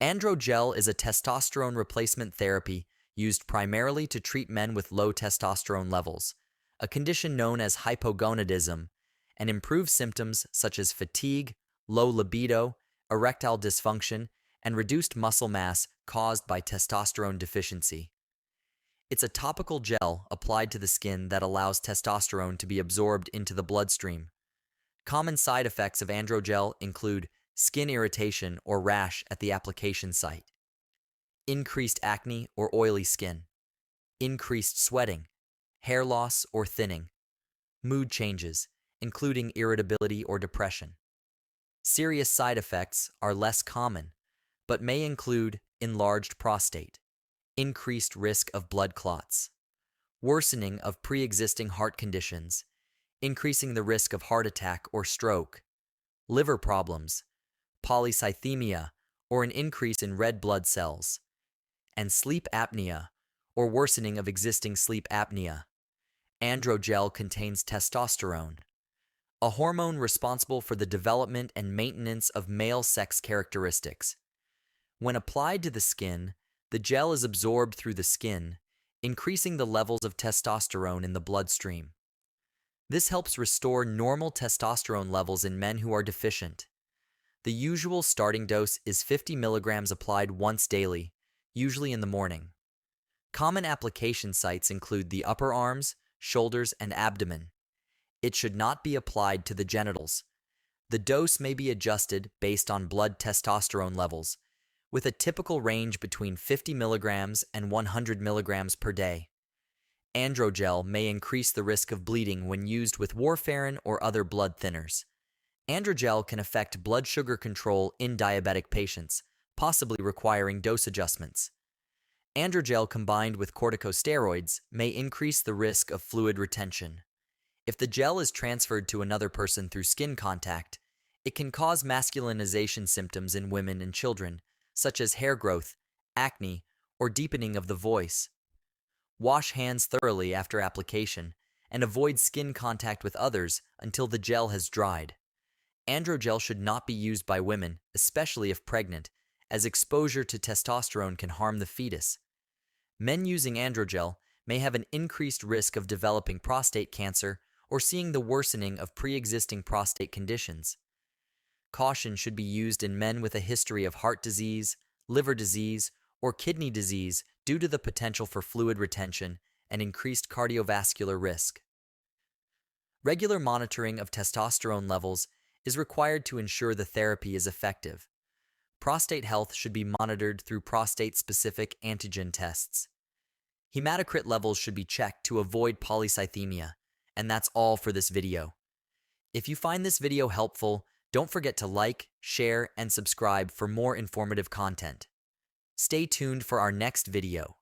AndroGel is a testosterone replacement therapy used primarily to treat men with low testosterone levels, a condition known as hypogonadism, and improve symptoms such as fatigue, low libido, erectile dysfunction, and reduced muscle mass caused by testosterone deficiency. It's a topical gel applied to the skin that allows testosterone to be absorbed into the bloodstream. Common side effects of AndroGel include skin irritation or rash at the application site, increased acne or oily skin, increased sweating, hair loss or thinning, mood changes, including irritability or depression. Serious side effects are less common, but may include enlarged prostate, increased risk of blood clots, worsening of pre-existing heart conditions, increasing the risk of heart attack or stroke, liver problems, polycythemia, or an increase in red blood cells, and sleep apnea, or worsening of existing sleep apnea. AndroGel contains testosterone, a hormone responsible for the development and maintenance of male sex characteristics. When applied to the skin, the gel is absorbed through the skin, increasing the levels of testosterone in the bloodstream. This helps restore normal testosterone levels in men who are deficient. The usual starting dose is 50 milligrams applied once daily, usually in the morning. Common application sites include the upper arms, shoulders, and abdomen. It should not be applied to the genitals. The dose may be adjusted based on blood testosterone levels, with a typical range between 50 milligrams and 100 milligrams per day. AndroGel may increase the risk of bleeding when used with warfarin or other blood thinners. AndroGel can affect blood sugar control in diabetic patients, possibly requiring dose adjustments. AndroGel combined with corticosteroids may increase the risk of fluid retention. If the gel is transferred to another person through skin contact, it can cause masculinization symptoms in women and children, such as hair growth, acne, or deepening of the voice. Wash hands thoroughly after application and avoid skin contact with others until the gel has dried. AndroGel should not be used by women, especially if pregnant, as exposure to testosterone can harm the fetus. Men using AndroGel may have an increased risk of developing prostate cancer or seeing the worsening of pre-existing prostate conditions. Caution should be used in men with a history of heart disease, liver disease, or kidney disease due to the potential for fluid retention and increased cardiovascular risk. Regular monitoring of testosterone levels is required to ensure the therapy is effective. Prostate health should be monitored through prostate-specific antigen tests. Hematocrit levels should be checked to avoid polycythemia, and that's all for this video. If you find this video helpful, don't forget to like, share, and subscribe for more informative content. Stay tuned for our next video.